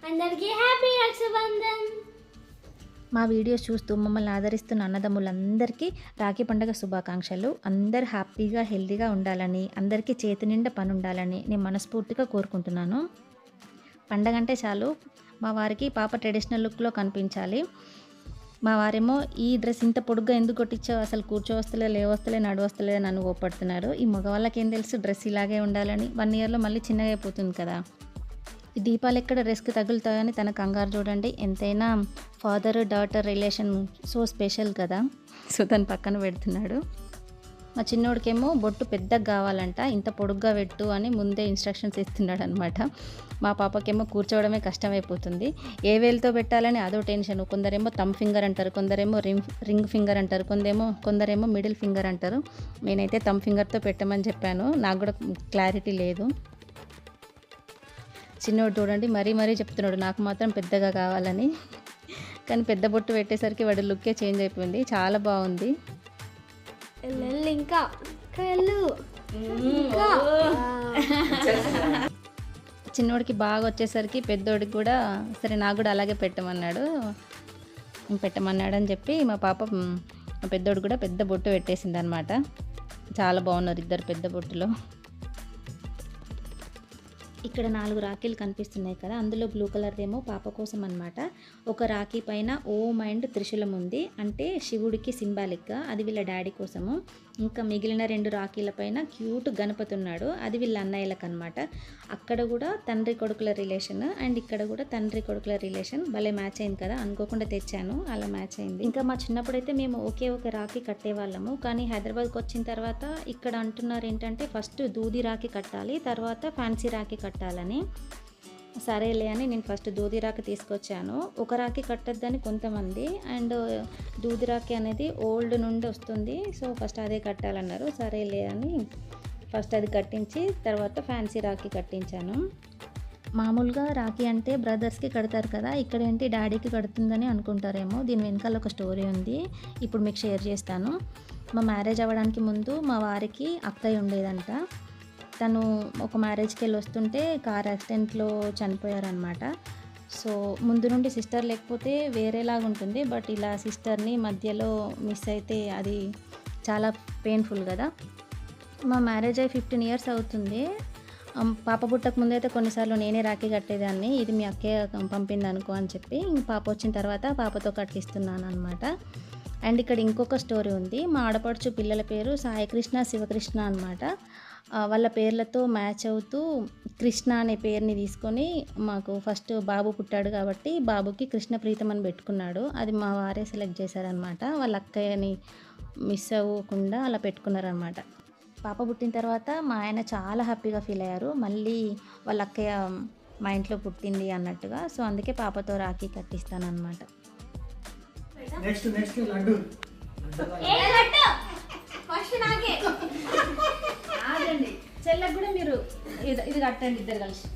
అందరికీ హ్యాపీ రక్షాబంధన్. మా వీడియోస్ చూస్తూ మమ్మల్ని ఆదరిస్తున్న అన్నదమ్ములందరికీ రాఖీ పండుగ శుభాకాంక్షలు. అందరు హ్యాపీగా హెల్తీగా ఉండాలని, అందరికీ చేతి నిండా పని ఉండాలని నేను మనస్ఫూర్తిగా కోరుకుంటున్నాను. పండగ అంటే చాలు మా వారికి పాప ట్రెడిషనల్ లుక్లో కనిపించాలి. మా వారేమో ఈ డ్రెస్ ఇంత పొడుగ్గా ఎందుకు కొట్టించావు, అసలు కూర్చోవస్తలే, లేవస్తలే, నడవస్తలే నన్ను కోపడుతున్నారు. ఈ మగవాళ్ళకి ఏం తెలుసు డ్రెస్ ఇలాగే ఉండాలని. 1 ఇయర్లో మళ్ళీ చిన్నగా అయిపోతుంది కదా. ఈ దీపాలు ఎక్కడ డ్రెస్కి తగులుతాయని తన కంగారు చూడండి. ఎంతైనా father daughter relation so special కదా. సో తను పక్కన పెడుతున్నాడు. మా చిన్నోడికేమో బొట్టు పెద్దగా కావాలంట, ఇంత పొడుగ్గా పెట్టు అని ముందే ఇన్స్ట్రక్షన్స్ ఇస్తున్నాడు అనమాట. మా పాపకేమో కూర్చోవడమే కష్టమైపోతుంది. ఏ వేలుతో పెట్టాలని అదో టెన్షన్. కొందరేమో థంబ్ ఫింగర్ అంటారు, కొందరేమో రింగ్ ఫింగర్ అంటారు, కొందరేమో మిడిల్ ఫింగర్ అంటారు. నేనైతే థంబ్ ఫింగర్తో పెట్టమని చెప్పాను, నాకు కూడా క్లారిటీ లేదు. చిన్నోడు చూడండి మరీ చెప్తున్నాడు నాకు మాత్రం పెద్దగా కావాలని. కానీ పెద్ద బొట్టు పెట్టేసరికి వాడి లుక్కే చేంజ్ అయిపోయింది, చాలా బాగుంది. ఇంకా కళ్ళు చిన్నోడికి బాగా వచ్చేసరికి పెద్దోడికి కూడా సరే నాకు కూడా అలాగే పెట్టమన్నాడు అని చెప్పి మా పెద్దోడు కూడా పెద్ద బొట్టు పెట్టేసింది అనమాట. చాలా బాగున్నారు ఇద్దరు పెద్ద బొట్టులో. ఇక్కడ 4 రాఖీలు కనిపిస్తున్నాయి కదా, అందులో బ్లూ కలర్దేమో పాప కోసం అనమాట. ఒక రాఖీ పైన ఓం అండ్ త్రిశూలం ఉంది, అంటే శివుడికి సింబాలిక్గా, అది వీళ్ళ డాడీ కోసము. ఇంకా మిగిలిన 2 రాఖీల పైన క్యూట్ గణపతి ఉన్నాడు, అది వీళ్ళ అన్నయ్యలకు అనమాట. అక్కడ కూడా తండ్రి కొడుకుల రిలేషన్ అండ్ ఇక్కడ కూడా తండ్రి కొడుకుల రిలేషన్ భలే మ్యాచ్ అయింది కదా. అనుకోకుండా తెచ్చాను, అలా మ్యాచ్ అయింది. ఇంకా మా చిన్నప్పుడైతే మేము ఒక రాఖీ కట్టేవాళ్ళము, కానీ హైదరాబాద్కి వచ్చిన తర్వాత ఇక్కడ అంటున్నారు ఏంటంటే ఫస్ట్ దూది రాఖీ కట్టాలి, తర్వాత ఫ్యాన్సీ రాఖీ కట్టాలని. సరేలే అని నేను ఫస్ట్ దూది రాఖీ తీసుకొచ్చాను. ఒక రాఖీ కట్టద్దని కొంతమంది, అండ్ దూది రాఖీ అనేది ఓల్డ్ నుండి వస్తుంది, సో ఫస్ట్ అదే కట్టాలన్నారు. సరేలే అని ఫస్ట్ అది కట్టించి తర్వాత ఫ్యాన్సీ రాఖీ కట్టించాను. మామూలుగా రాఖీ అంటే బ్రదర్స్కి కడతారు కదా, ఇక్కడ ఏంటి డాడీకి కడుతుందని అనుకుంటారేమో. దీని వెనకాల ఒక స్టోరీ ఉంది, ఇప్పుడు మీకు షేర్ చేస్తాను. మా మ్యారేజ్ అవ్వడానికి ముందు మా వారికి అక్కయ్య ఉండేదంట. తను ఒక మ్యారేజ్కి వెళ్ళి వస్తుంటే కార్ యాక్సిడెంట్లో చనిపోయారనమాట. సో ముందు నుండి సిస్టర్ లేకపోతే వేరేలాగా ఉంటుంది, బట్ ఇలా సిస్టర్ని మధ్యలో మిస్ అయితే అది చాలా పెయిన్ఫుల్ కదా. మా మ్యారేజ్ అయ్యి 15 ఇయర్స్ అవుతుంది. పాప పుట్టక ముందైతే కొన్నిసార్లు నేనే రాఖీ కట్టేదాన్ని, ఇది మీ అక్కయ్య పంపింది అనుకో అని చెప్పి. పాప వచ్చిన తర్వాత పాపతో కట్టిస్తున్నాను అనమాట. అండ్ ఇక్కడ ఇంకొక స్టోరీ ఉంది. మా ఆడపడుచు పిల్లల పేరు సాయికృష్ణ శివకృష్ణ అనమాట. వాళ్ళ పేర్లతో మ్యాచ్ అవుతూ కృష్ణ అనే పేరుని తీసుకొని మాకు ఫస్ట్ బాబు పుట్టాడు కాబట్టి బాబుకి కృష్ణ ప్రీతం అని పెట్టుకున్నాడు. అది మా వారే సెలెక్ట్ చేశారనమాట. వాళ్ళ అక్కయ్యని మిస్ అవ్వకుండా అలా పెట్టుకున్నారనమాట. పాప పుట్టిన తర్వాత మా ఆయన చాలా హ్యాపీగా ఫీల్ అయ్యారు, మళ్ళీ వాళ్ళ అక్కయ్య మా ఇంట్లో పుట్టింది అన్నట్టుగా. సో అందుకే పాపతో రాఖీ కట్టిస్తానన్నమాట. చెల్లకు కూడా మీరు ఇది కట్టండి ఇద్దరు కలిసి.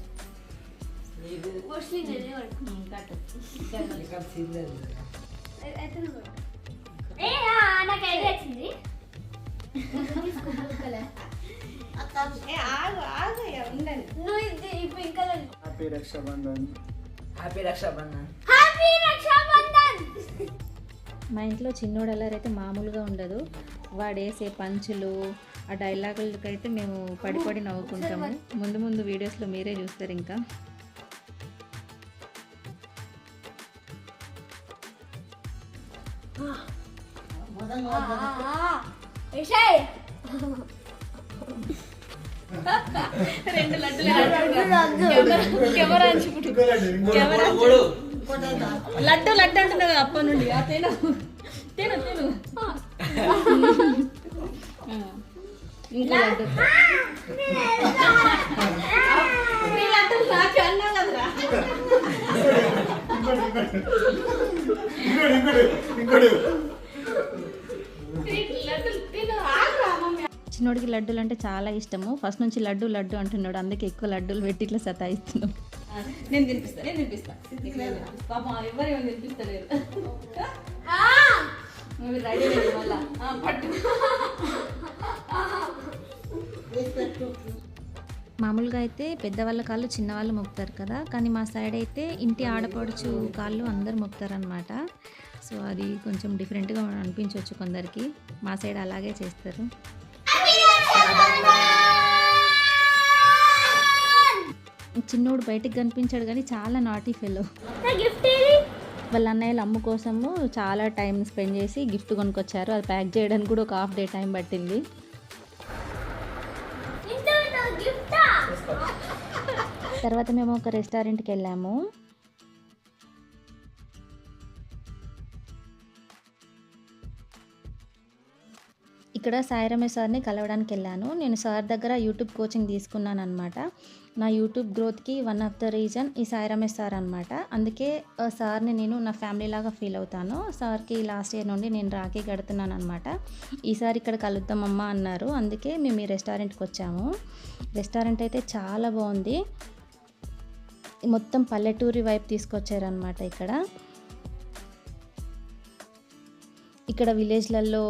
మా ఇంట్లో చిన్నోడు అల్లరైతే మామూలుగా ఉండదు. వాడేసే పంచులు ఆ డైలాగులకైతే మేము పడి నవ్వుకుంటాము. ముందు వీడియోస్లో మీరే చూస్తారు. ఇంకా రెండు లడ్డు అంటున్నారు అప్ప నుండి. తిను ఇంకా లడ్డు చిన్నోడికి లడ్డూలు అంటే చాలా ఇష్టము. ఫస్ట్ నుంచి లడ్డు అంటున్నాడు, అందుకే ఎక్కువ లడ్డూలు పెట్టి ఇట్లా సతాయిస్తున్నాం. నేను తినిపిస్తా పాపం ఎవరు తినిపిస్తలేరు. మామూలుగా అయితే పెద్దవాళ్ళ కాళ్ళు చిన్నవాళ్ళు మొక్కుతారు కదా, కానీ మా సైడ్ అయితే ఇంటి ఆడపడుచు కాళ్ళు అందరు మొక్కుతారనమాట. సో అది కొంచెం డిఫరెంట్గా అనిపించవచ్చు కొందరికి, మా సైడ్ అలాగే చేస్తారు. చిన్నోడు బయటికి కనిపించాడు కానీ చాలా నాటీ ఫెలో. వాళ్ళ అన్నయ్యలు అమ్ము కోసము చాలా టైం స్పెండ్ చేసి గిఫ్ట్ కొనుక్కొచ్చారు. అది ప్యాక్ చేయడానికి కూడా ఒక హాఫ్ డే టైం పట్టింది. తర్వాత మేము ఒక రెస్టారెంట్కి వెళ్ళాము. ఇక్కడ సాయి రమేష్ సార్ని కలవడానికి వెళ్ళాను. నేను సార్ దగ్గర యూట్యూబ్ కోచింగ్ తీసుకున్నాను అనమాట. నా యూట్యూబ్ గ్రోత్కి వన్ ఆఫ్ ద రీజన్ ఈ సాయి రమేష్ సార్ అనమాట. అందుకే సార్ని నేను నా ఫ్యామిలీ లాగా ఫీల్ అవుతాను. సార్కి లాస్ట్ ఇయర్ నుండి నేను రాఖీ కడుతున్నాను అనమాట. ఈసారి ఇక్కడ కలుద్దామమ్మా అన్నారు, అందుకే మేము ఈ రెస్టారెంట్కి వచ్చాము. రెస్టారెంట్ అయితే చాలా బాగుంది, మొత్తం పల్లెటూరి వైపు తీసుకొచ్చారనమాట. ఇక్కడ విలేజ్లలో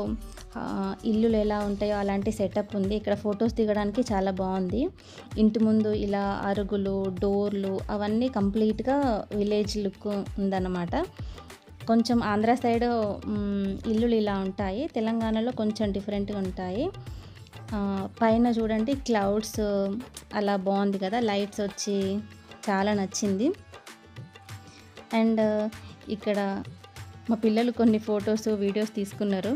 ఇల్లులు ఎలా ఉంటాయో అలాంటి సెటప్ ఉంది. ఇక్కడ ఫొటోస్ దిగడానికి చాలా బాగుంది. ఇంటి ముందు ఇలా అరుగులు, డోర్లు అవన్నీ కంప్లీట్గా విలేజ్ లుక్ ఉందన్నమాట. కొంచెం ఆంధ్ర సైడ్ ఇల్లులు ఇలా ఉంటాయి, తెలంగాణలో కొంచెం డిఫరెంట్గా ఉంటాయి. పైన చూడండి క్లౌడ్స్ అలా బాగుంది కదా, లైట్స్ వచ్చి చాలా నచ్చింది. అండ్ ఇక్కడ మా పిల్లలు కొన్ని ఫొటోస్ వీడియోస్ తీసుకున్నారు.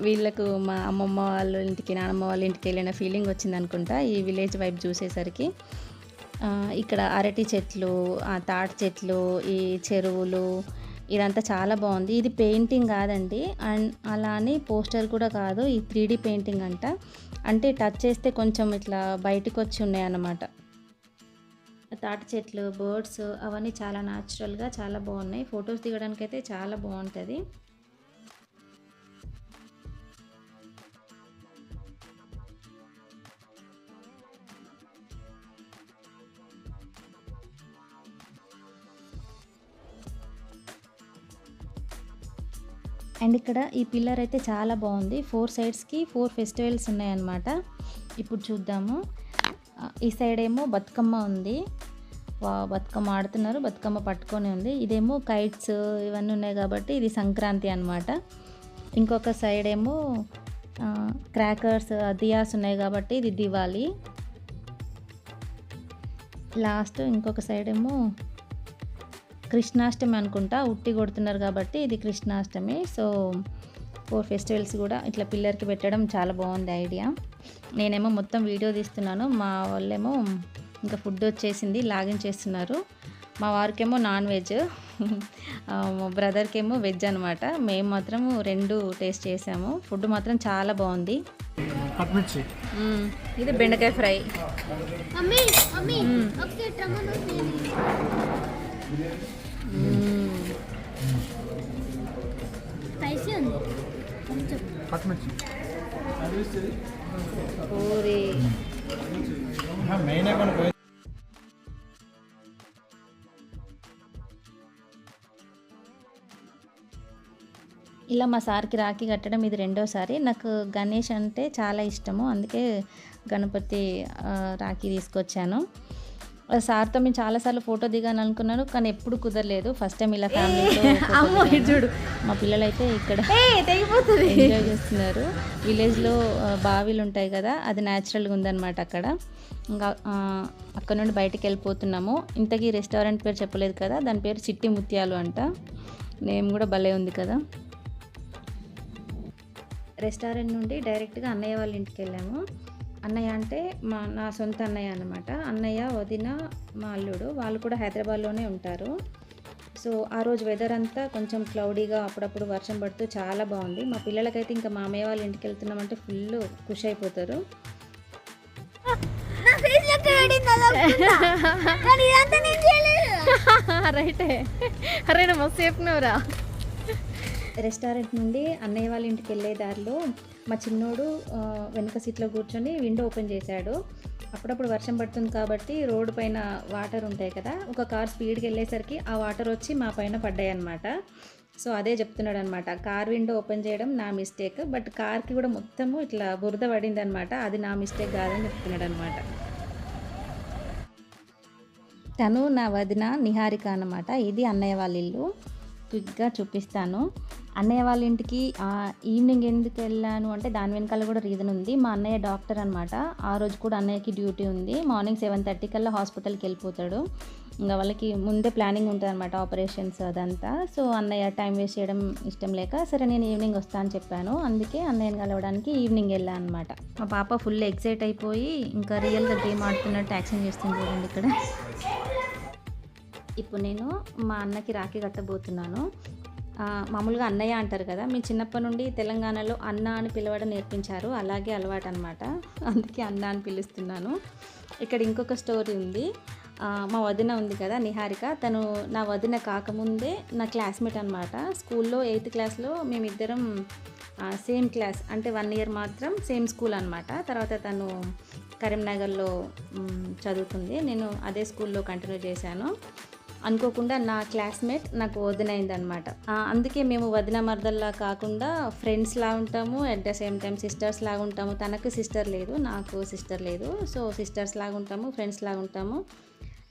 వీళ్ళకు మా అమ్మమ్మ వాళ్ళ ఇంటికి నానమ్మ వాళ్ళ ఇంటికి వెళ్ళిన ఫీలింగ్ వచ్చింది అనుకుంటా ఈ విలేజ్ వైపు చూసేసరికి. ఇక్కడ అరటి చెట్లు, తాటి చెట్లు, ఈ చెరువులు, ఇదంతా చాలా బాగుంది. ఇది పెయింటింగ్ కాదండి, అండ్ అలా అని పోస్టర్ కూడా కాదు, ఈ 3D పెయింటింగ్ అంట. అంటే టచ్ చేస్తే కొంచెం ఇట్లా బయటకు వచ్చి ఉన్నాయన్నమాట. తాటి చెట్లు, బర్డ్స్ అవన్నీ చాలా న్యాచురల్గా చాలా బాగున్నాయి. ఫొటోస్ దిగడానికి అయితే చాలా బాగుంటుంది. అండ్ ఇక్కడ ఈ పిల్లర్ అయితే చాలా బాగుంది. 4 సైడ్స్కి 4 ఫెస్టివల్స్ ఉన్నాయన్నమాట. ఇప్పుడు చూద్దాము. ఈ సైడ్ ఏమో బతుకమ్మ ఉంది, బతుకమ్మ ఆడుతున్నారు, బతుకమ్మ పట్టుకొని ఉంది. ఇదేమో కైట్స్ ఇవన్నీ ఉన్నాయి కాబట్టి ఇది సంక్రాంతి అన్నమాట. ఇంకొక సైడ్ ఏమో క్రాకర్స్, దియాస్ ఉన్నాయి కాబట్టి ఇది దివాళీ. లాస్ట్ ఇంకొక సైడ్ ఏమో కృష్ణాష్టమి అనుకుంటా, ఉట్టి కొడుతున్నారు కాబట్టి ఇది కృష్ణాష్టమి. సో 4 ఫెస్టివల్స్ కూడా ఇట్లా పిల్లర్కి పెట్టడం చాలా బాగుంది ఐడియా. నేనేమో మొత్తం వీడియో తీస్తున్నాను, మా వాళ్ళేమో ఇంకా ఫుడ్ వచ్చేసింది లాగిన్ చేస్తున్నారు. మా వారికేమో నాన్ వెజ్, మా బ్రదర్కేమో వెజ్ అనమాట. మేము మాత్రం 2 టేస్ట్ చేసాము. ఫుడ్ మాత్రం చాలా బాగుంది. ఇది బెండకాయ ఫ్రై. పూరి ఇలా మా సార్కి రాఖీ కట్టడం ఇది 2వసారి. నాకు గణేష్ అంటే చాలా ఇష్టము, అందుకే గణపతి రాఖీ తీసుకొచ్చాను. సార్తో మేము చాలాసార్లు ఫోటో దిగాను అనుకున్నాను, కానీ ఎప్పుడు కుదరలేదు. ఫస్ట్ టైం ఇలా ఫ్యామిలీతో చూడు. మా పిల్లలు అయితే ఇక్కడ ఎంజాయ్ చేస్తున్నారు. విలేజ్లో బావిలు ఉంటాయి కదా, అది న్యాచురల్గా ఉందన్నమాట అక్కడ. ఇంకా అక్కడ నుండి బయటికి వెళ్ళిపోతున్నాము. ఇంతకీ రెస్టారెంట్ పేరు చెప్పలేదు కదా, దాని పేరు చిట్టి ముత్యాలు అంట. నేమ్ కూడా భలే ఉంది కదా. రెస్టారెంట్ నుండి డైరెక్ట్గా అన్నయ్య వాళ్ళ ఇంటికి వెళ్ళాము. అన్నయ్య అంటే నా సొంత అన్నయ్య అన్నమాట. అన్నయ్య, వదిన, మా అల్లుడు వాళ్ళు కూడా హైదరాబాద్లోనే ఉంటారు. సో ఆ రోజు వెదర్ అంతా కొంచెం క్లౌడీగా అప్పుడప్పుడు వర్షం పడుతూ చాలా బాగుంది. మా పిల్లలకైతే ఇంకా మామయ్య వాళ్ళ ఇంటికి వెళ్తున్నామంటే ఫుల్ ఖుషి అయిపోతారు. రైటే, అరే నా మస్తు చెప్పినవరా. రెస్టారెంట్ నుండి అన్నయ్య వాళ్ళ ఇంటికి వెళ్ళే దారిలో మా చిన్నోడు వెనక సీట్లో కూర్చొని విండో ఓపెన్ చేశాడు. అప్పుడప్పుడు వర్షం పడుతుంది కాబట్టి రోడ్డు పైన వాటర్ ఉంటాయి కదా, ఒక కార్ స్పీడ్కి వెళ్ళేసరికి ఆ వాటర్ వచ్చి మా పైన పడ్డాయి అన్నమాట. సో అదే చెప్తున్నాడు అనమాట, కార్ విండో ఓపెన్ చేయడం నా మిస్టేక్, బట్ కార్కి కూడా మొత్తము ఇట్లా బురద పడింది అనమాట, అది నా మిస్టేక్ కాదని చెప్తున్నాడు అనమాట. తను నా వదిన నిహారిక అన్నమాట. ఇది అన్నయ్య వాళ్ళ ఇల్లు. క్విక్గా చూపిస్తాను. అన్నయ్య వాళ్ళ ఇంటికి ఈవినింగ్ ఎందుకు వెళ్ళాను అంటే దాని వెనకాల కూడా రీజన్ ఉంది. మా అన్నయ్య డాక్టర్ అనమాట. ఆ రోజు కూడా అన్నయ్యకి డ్యూటీ ఉంది. మార్నింగ్ 7:30 కల్లా హాస్పిటల్కి వెళ్ళిపోతాడు. ఇంకా వాళ్ళకి ముందే ప్లానింగ్ ఉంటుంది అనమాట, ఆపరేషన్స్ అదంతా. సో అన్నయ్య టైం వేస్ట్ చేయడం ఇష్టం లేక సరే నేను ఈవినింగ్ వస్తా అని చెప్పాను. అందుకే అన్నయ్యని కలవడానికి ఈవినింగ్ వెళ్ళాను అనమాట. మా పాప ఫుల్ ఎక్సైట్ అయిపోయి ఇంకా రియల్గా గేమ్ ఆడుతున్నట్టు యాక్షన్ చేస్తుంది చూడండి ఇక్కడ. ఇప్పుడు నేను మా అన్నకి రాఖీ కట్టబోతున్నాను. మామూలుగా అన్నయ్య అంటారు కదా, మీ చిన్నప్పటి నుండి తెలంగాణలో అన్న అని పిలవడం నేర్పించారు, అలాగే అలవాటు అనమాట, అందుకే అన్న అని పిలుస్తున్నాను. ఇక్కడ ఇంకొక స్టోరీ ఉంది. మా వదిన ఉంది కదా నిహారిక, తను నా వదిన కాకముందే నా క్లాస్మేట్ అనమాట. స్కూల్లో 8th క్లాస్లో మేమిద్దరం సేమ్ క్లాస్, అంటే 1 ఇయర్ మాత్రం సేమ్ స్కూల్ అనమాట. తర్వాత తను కరీంనగర్లో చదువుతుంది, నేను అదే స్కూల్లో కంటిన్యూ చేశాను. అనుకోకుండా నా క్లాస్మేట్ నాకు వదినైందనమాట. అందుకే మేము వదిన మరదల్లా కాకుండా ఫ్రెండ్స్లా ఉంటాము, at the same time sisters లాగా ఉంటాము. తనకు సిస్టర్ లేదు, నాకు సిస్టర్ లేదు. సో సిస్టర్స్ లాగా ఉంటాము, ఫ్రెండ్స్ లాగా ఉంటాము.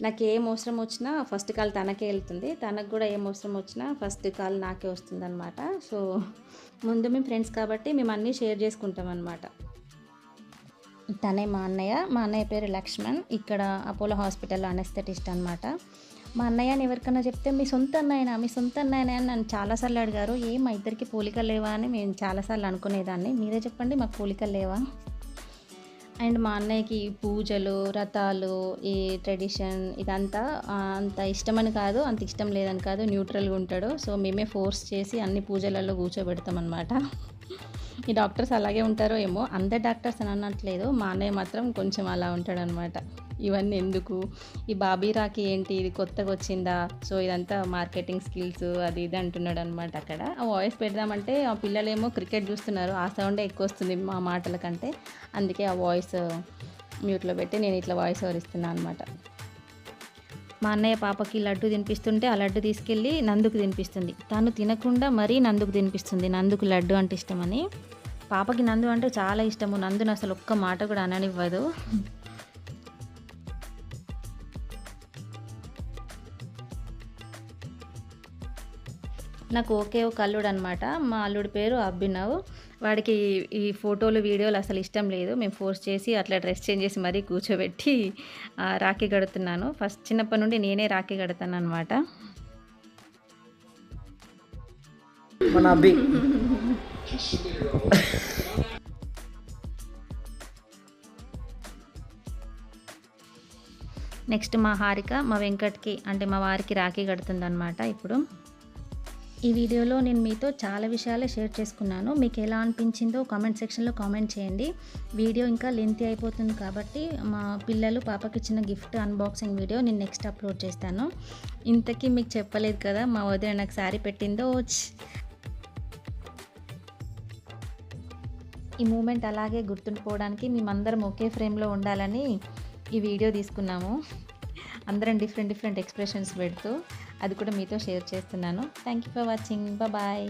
నాకు ఏం అవసరం వచ్చినా ఫస్ట్ కాల్ తనకే వెళ్తుంది, తనకు కూడా ఏం అవసరం వచ్చినా ఫస్ట్ కాల్ నాకే వస్తుంది అనమాట. సో ముందు మేము ఫ్రెండ్స్ కాబట్టి మేము అన్నీ షేర్ చేసుకుంటాం అనమాట. తనే మా అన్నయ్య పేరు లక్ష్మణ్. ఇక్కడ అపోలో హాస్పిటల్లో అనెస్థెటిస్ట్ అనమాట. మా అన్నయ్యని ఎవరికన్నా చెప్తే మీ సొంత అన్నయ్యనా అని నన్ను చాలాసార్లు అడిగారు. మా ఇద్దరికి పోలికలు లేవా అని మేము చాలాసార్లు అనుకునేదాన్ని. మీరే చెప్పండి, మాకు పోలికలు లేవా? అండ్ మా అన్నయ్యకి పూజలు, వ్రతాలు, ఈ ట్రెడిషన్ ఇదంతా అంత ఇష్టమని కాదు, అంత ఇష్టం లేదని కాదు, న్యూట్రల్గా ఉంటాడు. సో మేమే ఫోర్స్ చేసి అన్ని పూజలలో కూర్చోబెడతాం అనమాట. ఈ డాక్టర్స్ అలాగే ఉంటారో ఏమో, అందరు డాక్టర్స్ అని అనట్లేదు, మా అన్నయ్య మాత్రం కొంచెం అలా ఉంటాడనమాట. ఇవన్నీ ఎందుకు, ఈ బాబీ రాఖీ ఏంటి, ఇది కొత్తగా వచ్చిందా, సో ఇదంతా మార్కెటింగ్ స్కిల్స్ అది ఇది అంటున్నాడు అనమాట. అక్కడ ఆ వాయిస్ పెడదామంటే ఆ పిల్లలేమో క్రికెట్ చూస్తున్నారు, ఆ సౌండే ఎక్కువ వస్తుంది మా మాటల కంటే, అందుకే ఆ వాయిస్ మ్యూట్లో పెట్టి నేను ఇట్లా వాయిస్ ఓవర్ ఇస్తున్నాను అనమాట. మా అన్నయ్య పాపకి లడ్డు తినిపిస్తుంటే ఆ లడ్డు తీసుకెళ్ళి నందుకు తినిపిస్తుంది. తను తినకుండా మరీ నందుకు తినిపిస్తుంది, నందుకు లడ్డు అంటే ఇష్టమని. పాపకి నందు అంటే చాలా ఇష్టము, నందుని అసలు ఒక్క మాట కూడా అననివ్వదు. నాకు ఒకే ఒక అల్లుడు అనమాట. మా అల్లుడి పేరు అభినవ్. వాడికి ఈ ఫోటోలు వీడియోలు అసలు ఇష్టం లేదు. మేము ఫోర్స్ చేసి అట్లా డ్రెస్ చేంజ్ చేసి మరీ కూర్చోబెట్టి రాఖీ కడుతున్నాను. ఫస్ట్ చిన్నప్పటి నుండి నేనే రాఖీ కడతాను అనమాట. మన అబ్బి నెక్స్ట్ మా హారిక మా వెంకట్కి అంటే మా వారికి రాఖీ కడుతుందన్నమాట. ఇప్పుడు ఈ వీడియోలో నేను మీతో చాలా విషయాలే షేర్ చేసుకున్నాను. మీకు ఎలా అనిపించిందో కామెంట్ సెక్షన్లో కామెంట్ చేయండి. వీడియో ఇంకా లెంతీ అయిపోతుంది కాబట్టి మా పిల్లలు పాపకి ఇచ్చిన గిఫ్ట్ అన్బాక్సింగ్ వీడియో నేను నెక్స్ట్ అప్లోడ్ చేస్తాను. ఇంతకీ మీకు చెప్పలేదు కదా, మా వదిన నాకు శారీ పెట్టిందో. ఈ మూమెంట్ అలాగే గుర్తుండిపోవడానికి మేమందరం ఒకే ఫ్రేమ్లో ఉండాలని ఈ వీడియో తీసుకున్నాము. అందరం డిఫరెంట్ ఎక్స్ప్రెషన్స్ పెడుతూ అది కూడా మీతో షేర్ చేస్తున్నాను. Thank you for watching. Bye.